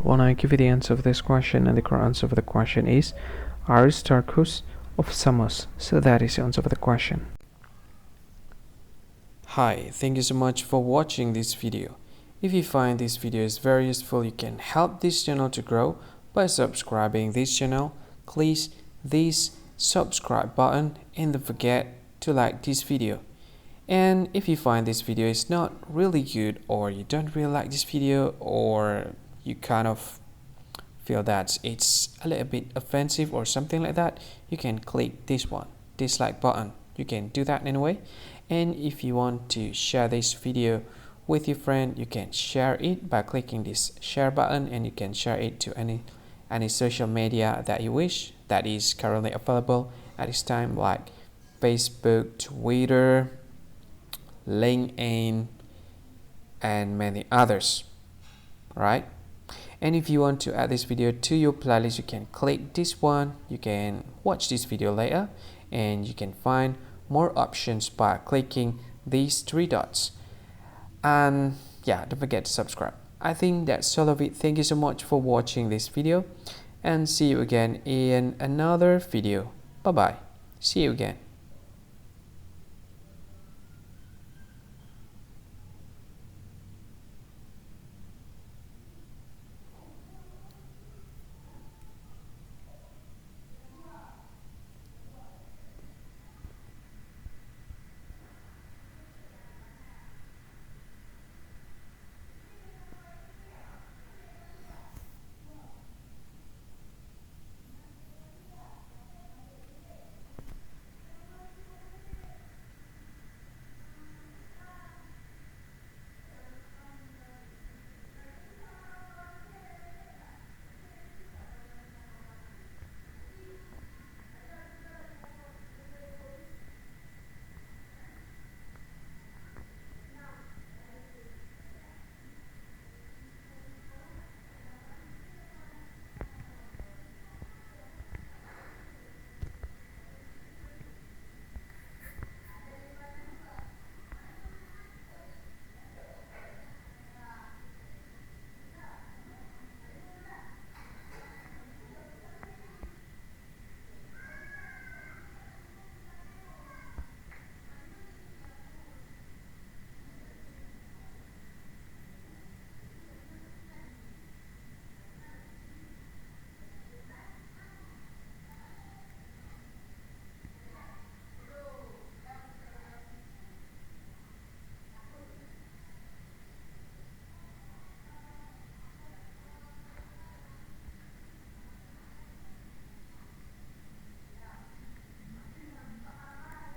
When I give you the answer of this question, and the correct answer of the question is Aristarchus of Samos. So that is the answer of the question. Hi, thank you so much for watching this video. If you find this video is very useful, you can help this channel to grow by subscribing this channel. Please this subscribe button and don't forget to like this video. And if you find this video is not really good, or you don't really like this video, or you kind of feel that it's a little bit offensive or something like that, you can click this one, dislike button. You can do that anyway. And if you want to share this video with your friend, you can share it by clicking this share button, and you can share it to any social media that you wish that is currently available at this time, like Facebook, Twitter, LinkedIn, and many others, right? And if you want to add this video to your playlist, you can click this one. You can watch this video later, and you can find more options by clicking these three dots. And yeah, don't forget to subscribe. I think that's all of it. Thank you so much for watching this video, and see you again in another video. Bye bye. See you again.